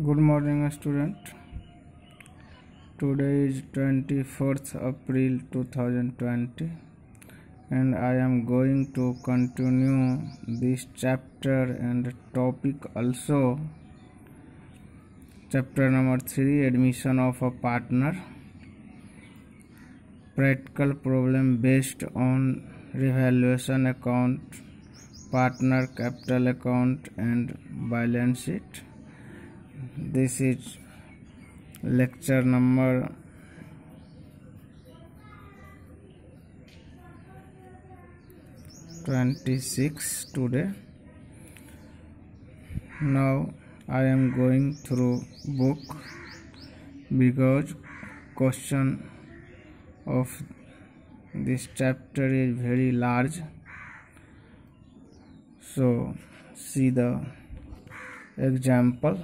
Good morning, student. Today is 24th April 2020, and I am going to continue this chapter and topic also. Chapter number 3, Admission of a Partner. Practical problem based on revaluation account, partner capital account, and balance sheet. This is lecture number 26 today. Now I am going through book because question of this chapter is very large. So see the example.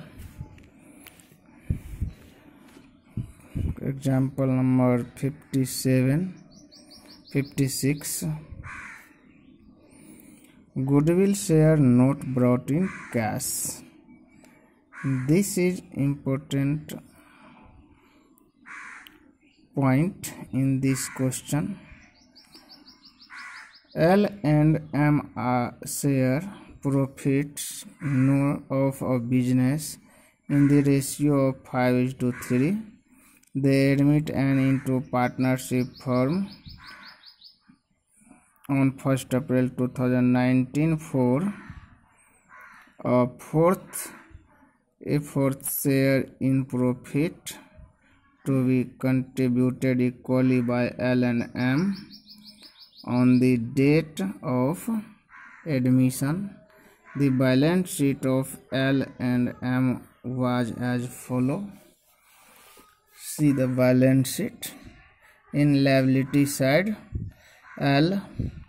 Example number 56. Goodwill share not brought in cash. This is important point in this question. L and M are share profits of a business in the ratio of 5:3. They admit an into partnership firm on 1st April 2019 for a fourth share in profit to be contributed equally by L and M on the date of admission. The balance sheet of L and M was as follows. See the balance sheet. In liability side, L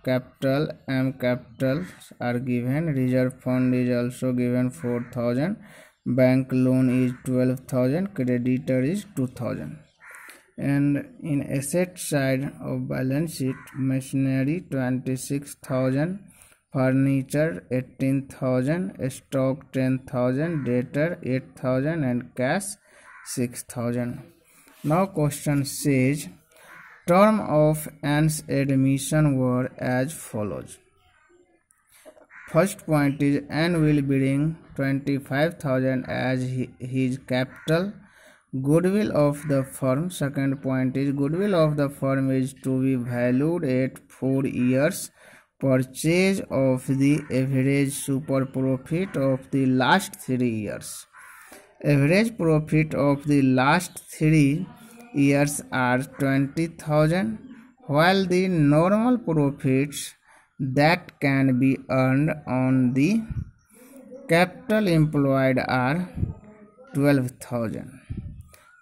capital, M capital are given. Reserve fund is also given 4,000. Bank loan is 12,000. Creditor is 2,000. And in asset side of balance sheet, machinery 26,000, furniture 18,000, stock 10,000, debtor 8,000, and cash 6,000. Now question says term of N's admission were as follows. First point is N will bring 25,000 as his capital. Goodwill of the firm. Second point is goodwill of the firm is to be valued at 4 years. Purchase of the average super profit of the last 3 years. Average profit of the last 3 years are 20,000, while the normal profits that can be earned on the capital employed are 12,000.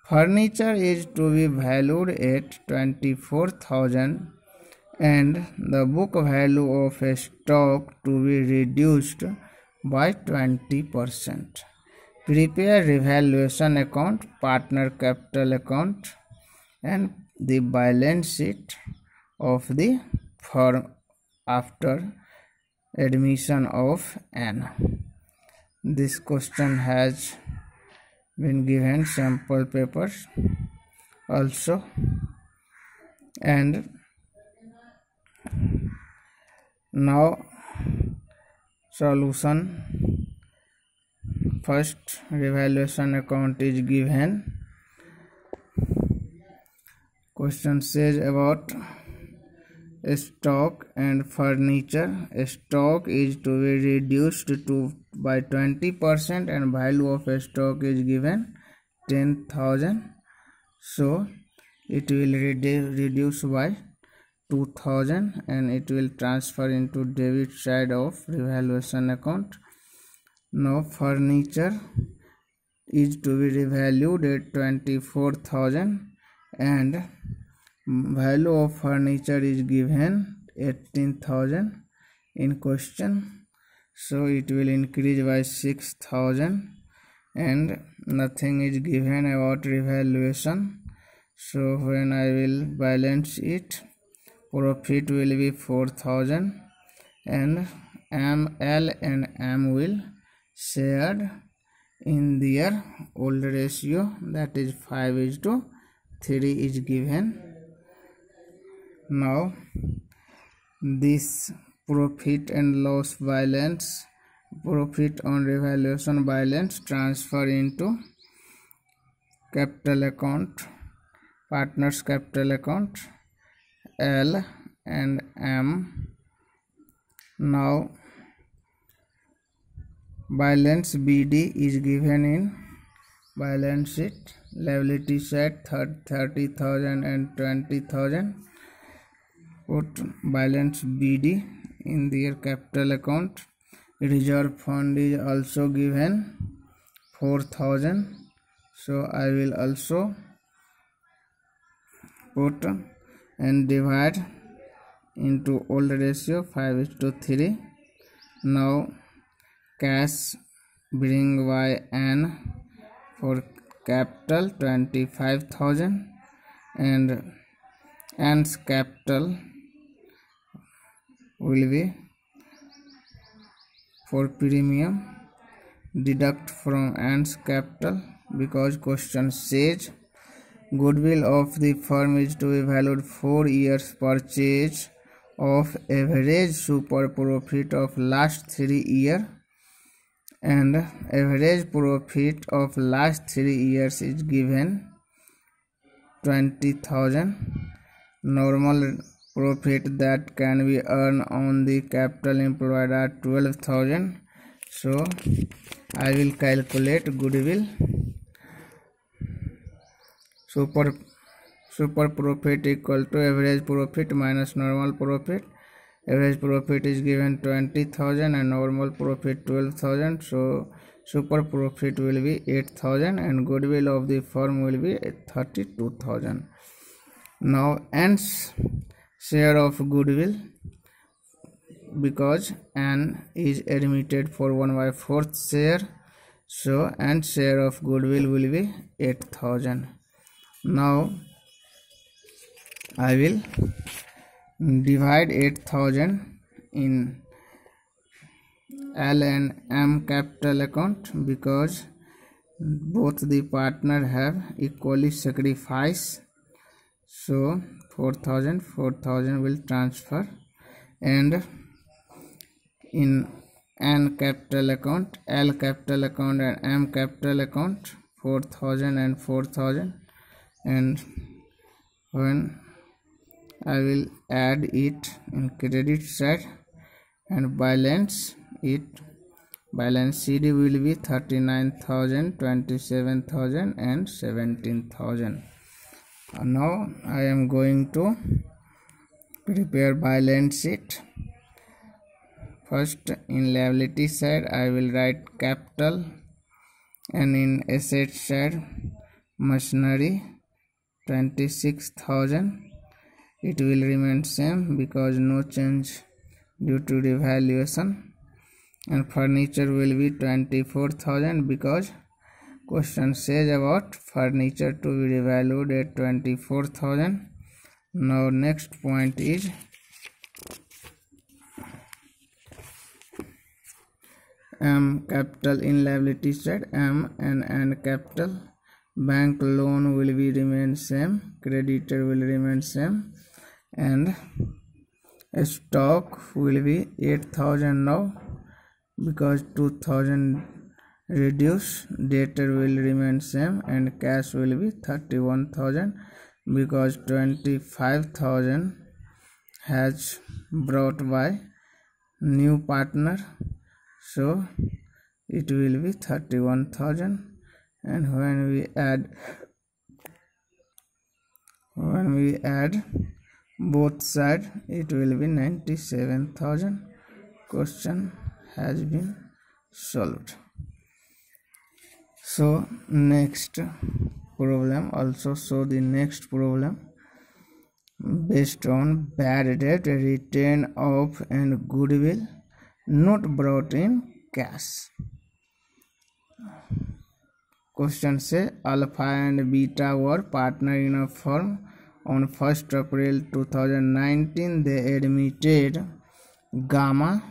Furniture is to be valued at 24,000 and the book value of a stock to be reduced by 20%. Prepare revaluation account, partner capital account, and the balance sheet of the firm after admission of N. This question has been given sample papers also, and now solution. First revaluation account is given. Question says about stock and furniture. Stock is to be reduced by 20% and value of stock is given 10,000. So it will reduce by 2,000 and it will transfer into debit side of revaluation account. Now furniture is to be revalued at 24,000 and value of furniture is given 18,000 in question. So it will increase by 6,000 and nothing is given about revaluation. So when I will balance it, profit will be 4,000 and L and M will shared in their old ratio, that is 5:3 is given. Now this profit and loss balance, profit on revaluation balance transfer into capital account, partners capital account L and M. Now balance BD is given in balance sheet. Liability side 30,000 and 20,000. Put balance BD in their capital account. Reserve fund is also given 4,000. So I will also put and divide into old ratio 5:3. Now cash bring by N for capital 25,000 and N's capital will be for premium. Deduct from N's capital because question says goodwill of the firm is to be valued 4 years purchase of average super profit of last 3 years, and average profit of last 3 years is given 20,000. Normal profit that can be earned on the capital employed are 12,000. So I will calculate goodwill. Super profit equal to average profit minus normal profit. Average profit is given 20,000 and normal profit 12,000. So super profit will be 8,000 and goodwill of the firm will be 32,000. Now N's share of goodwill, because N is admitted for 1/4 share, so N's share of goodwill will be 8,000. Now I will divide 8,000 in L and M capital account because both the partner have equally sacrificed. So 4,000 will transfer, and in N capital account, L capital account and M capital account 4,000 and 4,000, and when I will add it in credit side and balance it, balance CD will be 39,000, 27,000 and 17,000. Now I am going to prepare balance sheet. First, in liability side I will write capital, and in asset side machinery 26,000. It will remain same because no change due to revaluation, and furniture will be 24,000 because question says about furniture to be revalued at 24,000. Now next point is M capital in liability side, M and N capital. Bank loan will be remain same, creditor will remain same, and stock will be 8,000 now because 2,000 reduce. Debtor will remain same, and cash will be 31,000 because 25,000 has brought by new partner, so it will be 31,000. And when we add both sides, it will be 97,000. Question has been solved. So next problem, also show the next problem based on bad debt, return of and goodwill not brought in cash. Question say Alpha and Beta were partner in a firm. On 1st April 2019, they admitted Gamma.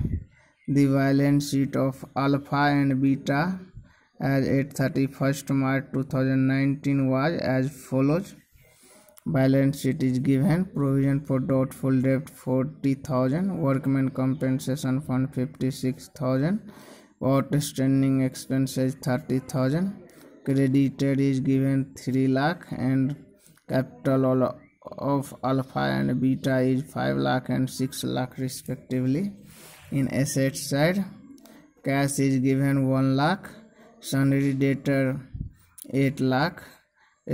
The balance sheet of Alpha and Beta as at 31st March 2019 was as follows. Balance sheet is given. Provision for doubtful debt 40,000, workmen compensation fund 56,000, outstanding expenses 30,000, creditor is given 3 lakh, and capital of alpha and beta is 5 lakh and 6 lakh respectively. In asset side, cash is given 1 lakh, sundry debtor 8 lakh,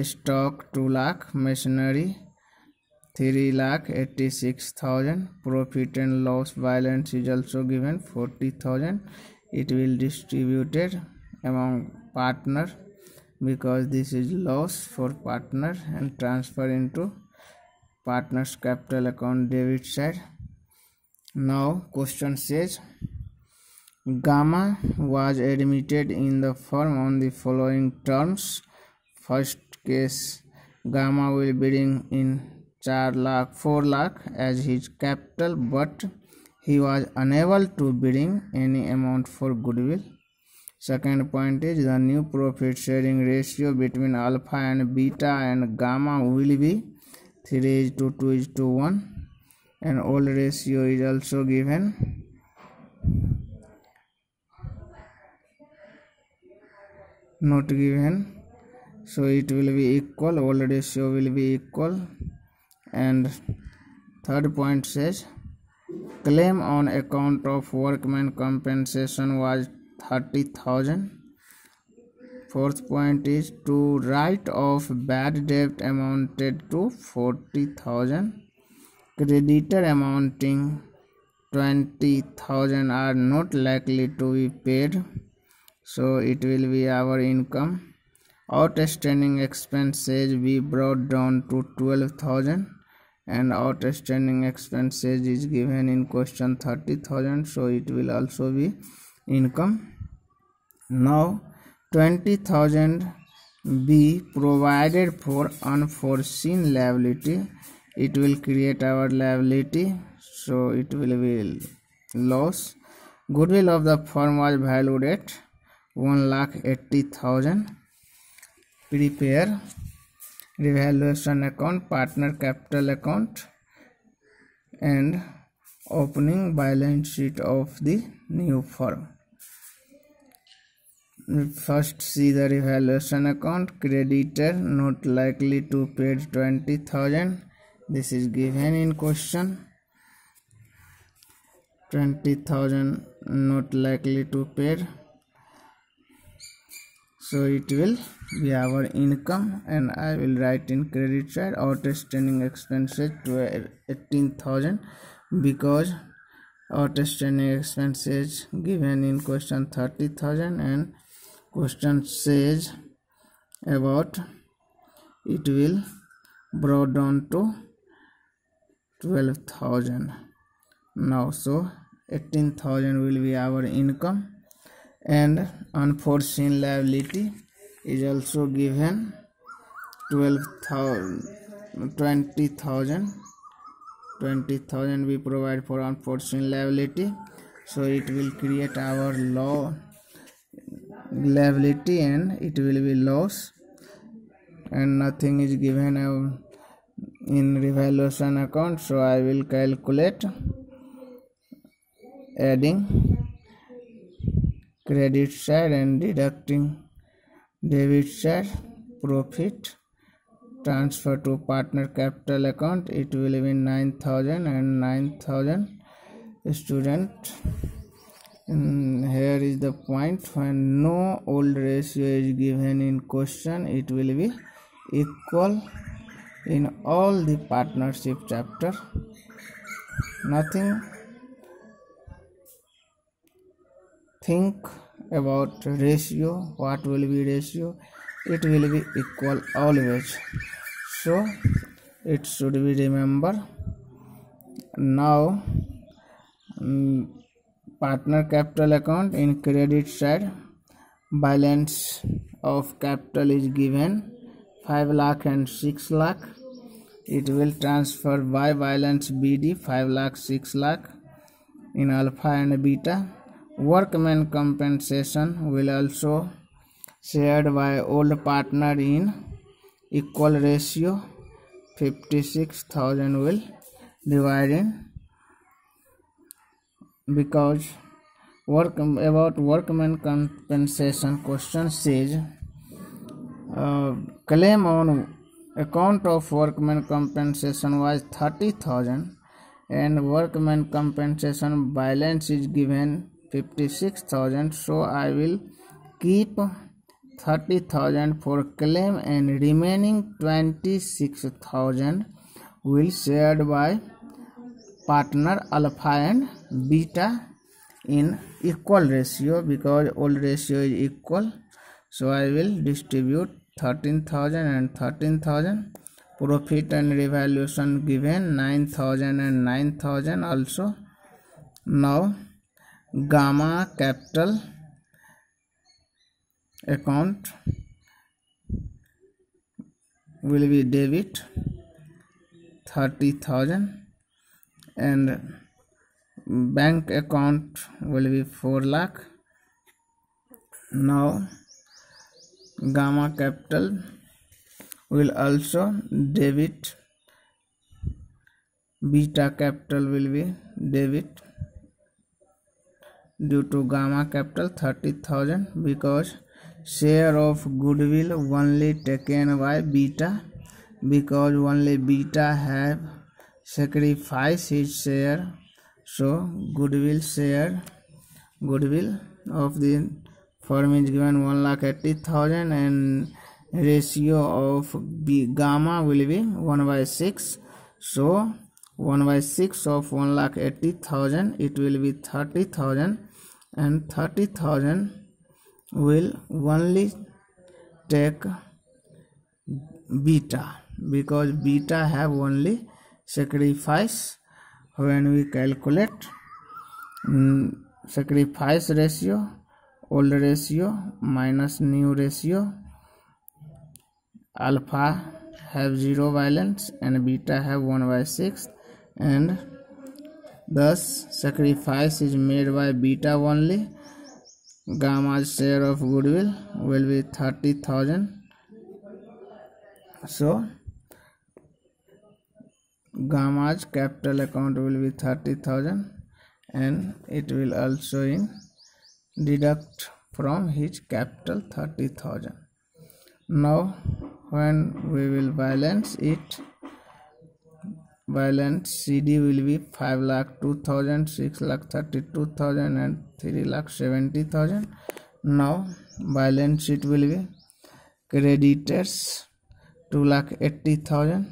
stock 2 lakh, machinery 3 lakh 86,000, profit and loss balance is also given 40,000. It will distributed among partner because this is loss for partner and transfer into partner's capital account debit side. Now question says Gamma was admitted in the firm on the following terms. First case, Gamma will bring in 4 lakh as his capital, but he was unable to bring any amount for goodwill. Second point is the new profit sharing ratio between alpha and beta and gamma will be 3:2:1, and old ratio is also given. Not given, so it will be equal, old ratio will be equal. And third point says claim on account of workman compensation was 30,000. Fourth point is to write off bad debt amounted to 40,000. Creditor amounting 20,000 are not likely to be paid, so it will be our income. Outstanding expenses be brought down to 12,000, and outstanding expenses is given in question 30,000, so it will also be income. Now 20,000 be provided for unforeseen liability. It will create our liability, so it will be loss. Goodwill of the firm was valued at 1,80,000. Prepare revaluation account, partner capital account, and opening balance sheet of the new firm. First see the revaluation account. Creditor not likely to pay 20,000. This is given in question. 20,000 not likely to pay, so it will be our income, and I will write in credit side outstanding expenses to 18,000 because outstanding expenses given in question 30,000 and question says about it will brought down to 12,000 now, so 18,000 will be our income. And unforeseen liability is also given 20,000 we provide for unforeseen liability, so it will create our law liability and it will be loss, and nothing is given in revaluation account, so I will calculate adding credit side and deducting debit side. Profit transfer to partner capital account, it will be 9,000 and 9,000. Student, here is the point, when no old ratio is given in question, it will be equal in all the partnership chapter. Nothing. Think about ratio. What will be ratio? It will be equal always, so it should be remember. Now partner capital account, in credit side balance of capital is given 5 lakh and 6 lakh. It will transfer by balance BD 5 lakh 6 lakh in alpha and beta. Workman compensation will also shared by old partner in equal ratio. 56,000 will divide in, because about workman compensation question says claim on account of workman compensation was 30,000 and workman compensation balance is given 56,000, so I will keep 30,000 for claim and remaining 26,000 will shared by partner alpha and beta in equal ratio, because all ratio is equal. So I will distribute 13,000 and 13,000. Profit and revaluation given 9,000 and 9,000 also. Now gamma capital account will be debit 30,000 and bank account will be 4 lakh. Now gamma capital will also debit, beta capital will be debit due to gamma capital 30,000, because share of goodwill only taken by beta, because only beta have sacrificed his share. So goodwill share, goodwill of the firm is given 1,80,000 and ratio of gamma will be 1/6. So 1/6 of 1,80,000, it will be 30,000, and 30,000 will only take beta, because beta have only sacrifice. When we calculate sacrifice ratio, old ratio minus new ratio, alpha have 0 balance and beta have 1/6, and thus sacrifice is made by beta only. Gamma's share of goodwill will be 30,000. So gamma's capital account will be 30,000 and it will also deduct from his capital 30,000. Now when we will balance it, balance CD will be 5,02,000, 6,32,000 and 3,70,000. Now balance sheet will be creditors 2,80,000,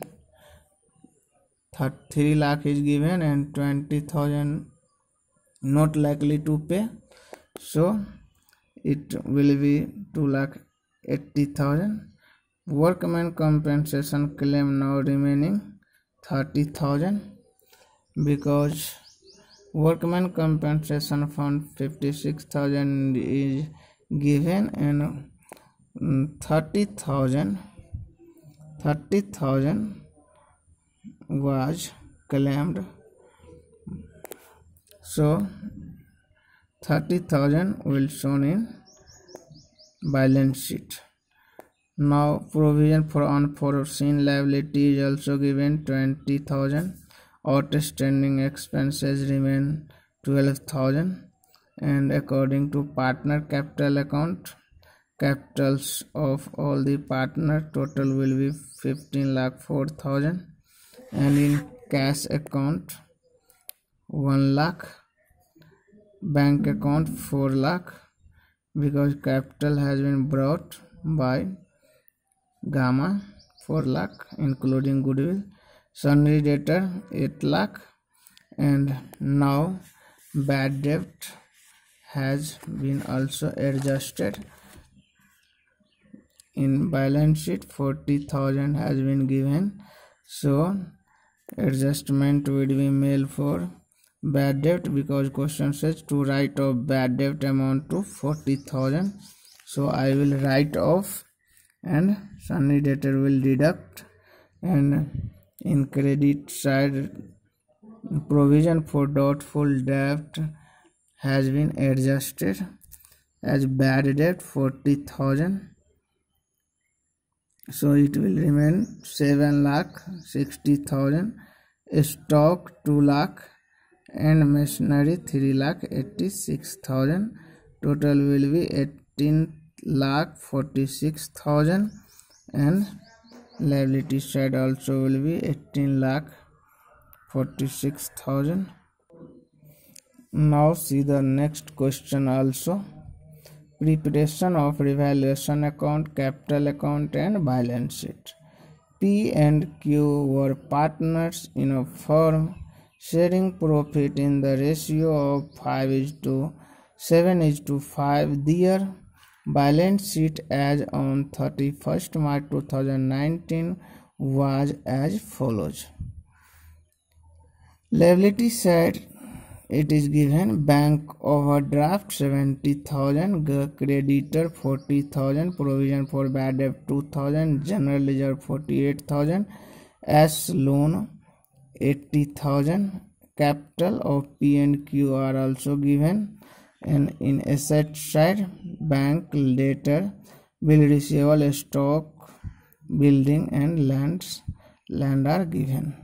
3 lakh is given and 20,000 not likely to pay, so it will be 2,80,000. Workman compensation claim now remaining 30,000, because workman compensation fund 56,000 is given and 30,000 was claimed, so 30,000 will shown in balance sheet. Now provision for unforeseen liability is also given 20,000. Outstanding expenses remain 12,000, and according to partner capital account, capitals of all the partner total will be 15,04,000, and in cash account 1 lakh, bank account 4 lakh, because capital has been brought by gamma 4 lakh including goodwill. Sundry debtor 8 lakh, and now bad debt has been also adjusted in balance sheet. 40,000 has been given, so adjustment will be made for bad debt, because question says to write off bad debt amount to 40,000, so I will write off and sundry debtor will deduct. And in credit side, provision for doubtful debt has been adjusted as bad debt 40,000 So it will remain 7,60,000, stock 2 lakh, and machinery 3,86,000. Total will be 18,46,000, and liability side also will be 18,46,000. Now see the next question also. Preparation of revaluation account, capital account, and balance sheet. P and Q were partners in a firm, sharing profit in the ratio of 5:7:5. Their balance sheet as on 31st March 2019 was as follows. Liability side, it is given bank overdraft 70,000, creditor 40,000, provision for bad debt 2,000, general reserve 48,000, as loan 80,000. Capital of P and Q are also given, and in asset side, bank, debtor, bill receivable, stock, building, and land are given.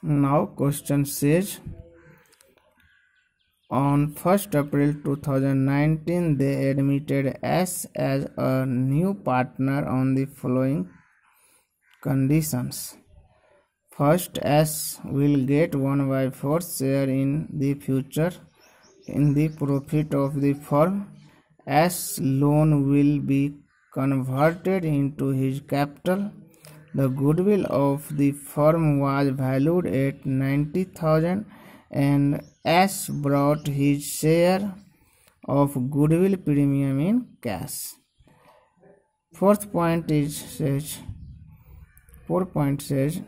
Now question says, on 1st April 2019, they admitted S as a new partner on the following conditions. First, S will get 1/4 share in the future in the profit of the firm. S loan will be converted into his capital. The goodwill of the firm was valued at 90,000, and S brought his share of goodwill premium in cash. Fourth point says,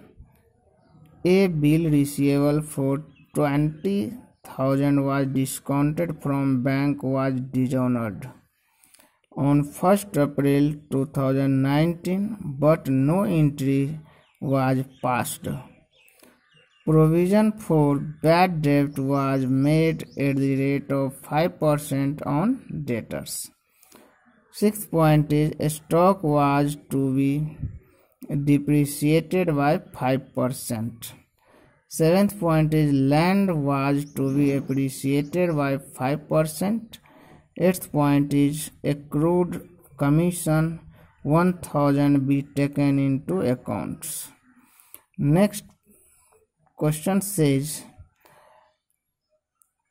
a bill receivable for 20,000 was discounted from bank was dishonored on 1st April 2019, but no entry was passed. Provision for bad debt was made at the rate of 5% on debtors. Sixth point is, stock was to be depreciated by 5%. Seventh point is, land was to be appreciated by 5%. Eighth point is, accrued commission 1,000 be taken into accounts. Next question says,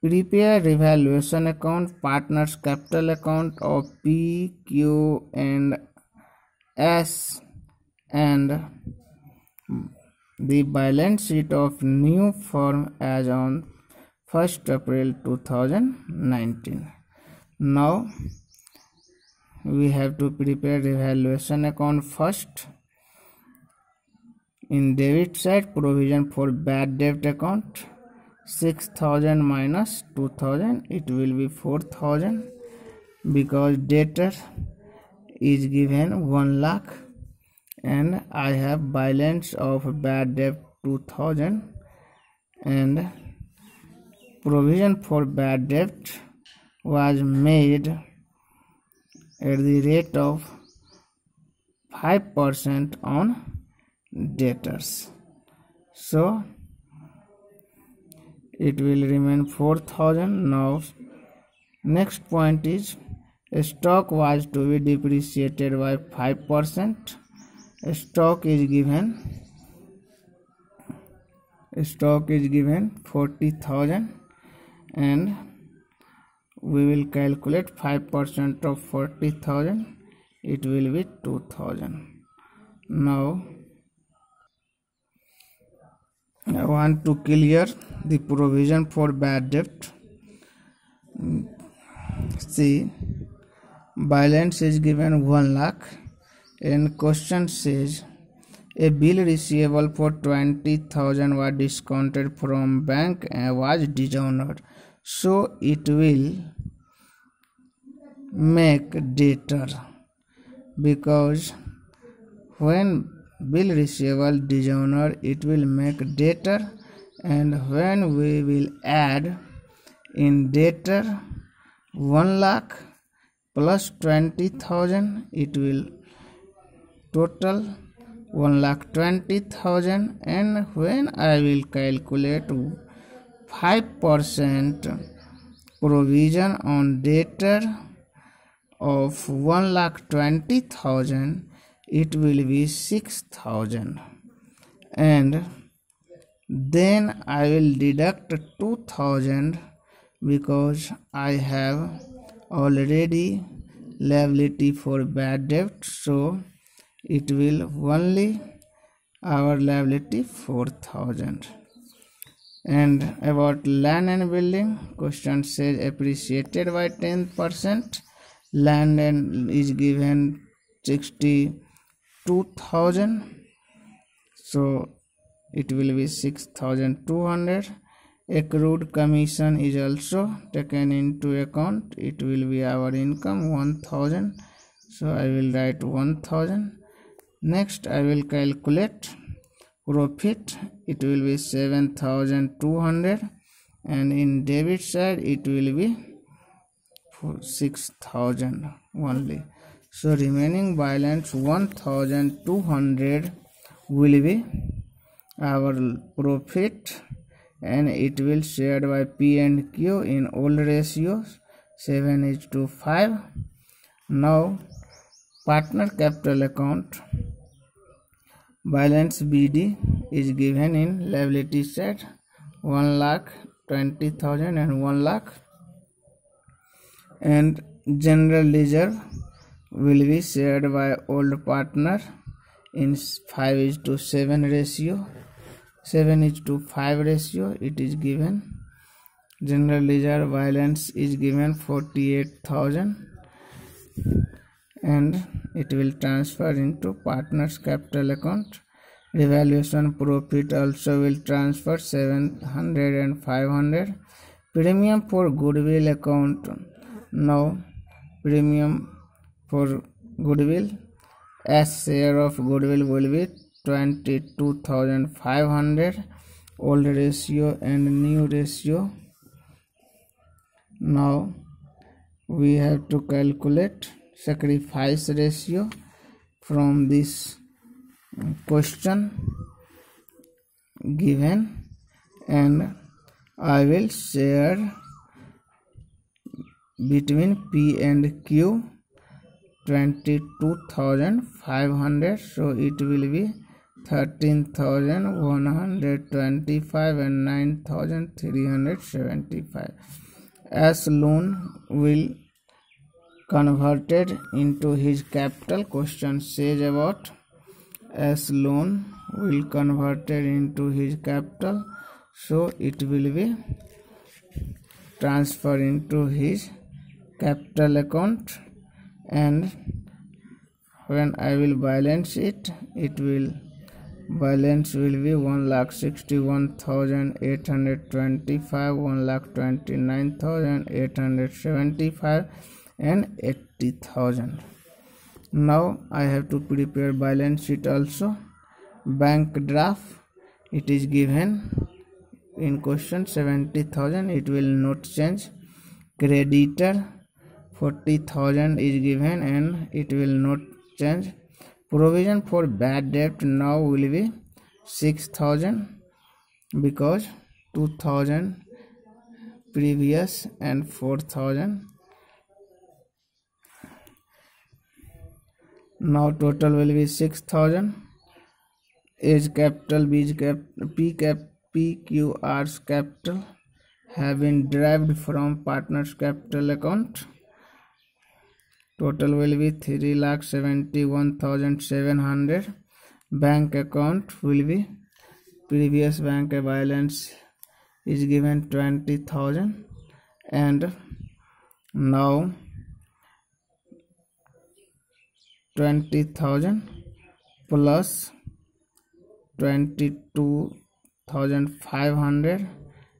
prepare revaluation account, partners capital account of P, Q, and S, and the balance sheet of new firm as on 1st April 2019. Now we have to prepare revaluation account first. In debit side, provision for bad debt account 6,000 minus 2,000, it will be 4,000, because debtor is given 1 lakh and I have balance of bad debt 2,000, and provision for bad debt was made at the rate of 5% on debtors. So it will remain 4,000. Now next point is, stock was to be depreciated by 5%. Stock is given 40,000, and we will calculate 5% of 40,000, it will be 2,000. Now I want to clear the provision for bad debt. See, balance is given 1 lakh, and question says, a bill receivable for 20,000 was discounted from bank and was dishonored, so it will make debtor, because when bill receivable dishonor, it will make debtor, and when we will add in debtor 1 lakh plus 20,000, it will total 1,20,000, and when I will calculate 5% provision on debtor of 1,20,000, it will be 6,000, and then I will deduct 2,000 because I have already liability for bad debt, so it will only our liability 4,000. And about land and building, question says appreciated by 10%. Land and is given 62,000, so it will be 6,200. Accrued commission is also taken into account. It will be our income 1,000, so I will write 1,000. Next I will calculate profit. It will be 7,200, and in debit side it will be 6,000 only. So remaining balance 1,200 will be our profit, and it will shared by P and Q in old ratios 7:5. Now partner capital account balance BD is given in liability side 1,20,000 and 1 lakh, and general reserve will be shared by old partner in 5:7 ratio, 7:5 ratio. It is given. General reserve balance is given 48,000, and it will transfer into partners capital account. Revaluation profit also will transfer 700 and 500. Premium for goodwill account. Now premium for goodwill, as share of goodwill will be 22,500, old ratio and new ratio. Now we have to calculate sacrifice ratio from this question given, and I will share between P and Q 22,500, so it will be 13,125 and 9,375. As loan will converted into his capital. Question says about as loan will converted into his capital, so it will be transferred into his capital account, and when I will balance it, it will balance will be 1,61,825, 1,29,875 and 80,000. Now I have to prepare balance sheet also. Bank draft, it is given in question 70,000, it will not change. Creditor 40,000 is given and it will not change. Provision for bad debt now will be 6,000 because 2,000 previous and 4,000. Now total will be 6,000. Age capital, PQR's capital have been derived from partners capital account. Total will be 3,71,700. Bank account will be previous bank balance is given 20,000, and now 20,000 plus 22,500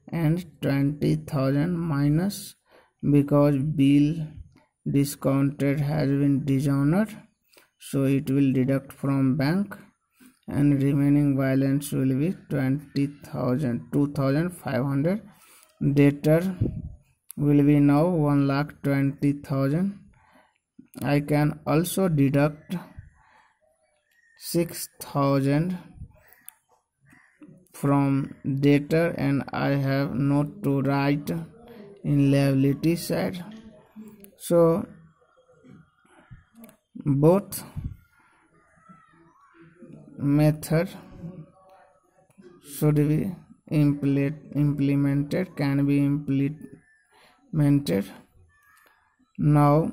and 20,000 minus, because bill discounted has been dishonored, so it will deduct from bank, and remaining balance will be 20,000, 2,500. Debtor will be now 1,20,000. I can also deduct 6,000 from debtor and I have note to write in liability side. So both method should be implemented, can be implemented. Now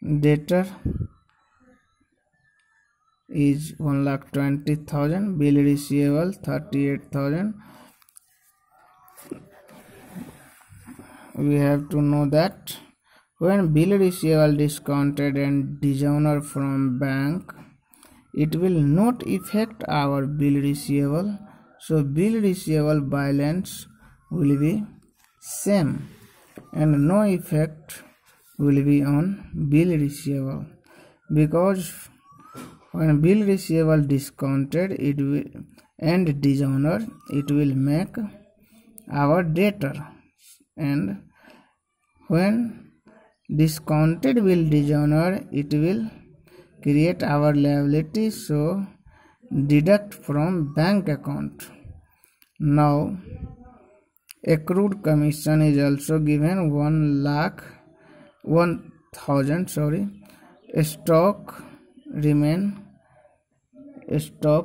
debtor is 1,20,000, bill receivable 38,000. We have to know that when bill receivable discounted and dishonored from bank, it will not affect our bill receivable. So bill receivable balance will be same and no effect will be on bill receivable, because when bill receivable discounted it will and dishonored, it will make our debtor, and when discounted will dishonor, it will create our liability, so deduct from bank account. Now accrued commission is also given 1,000. Stock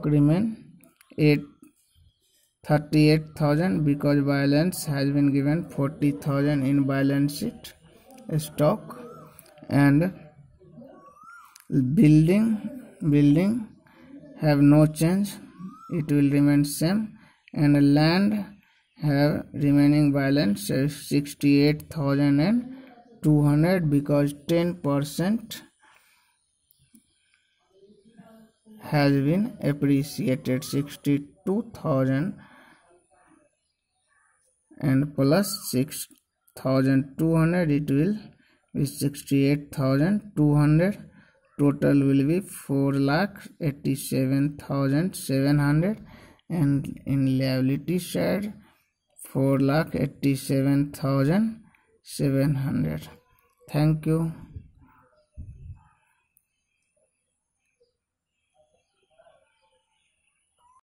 remain 38,000 because balance has been given 40,000 in balance sheet stock. And building have no change, it will remain same. And land have remaining balance 68,200 because 10% has been appreciated. 62,000 and plus 6,200, it will be 68,200. Total will be 4,87,700, and in liability side 4,87,700. Thank you.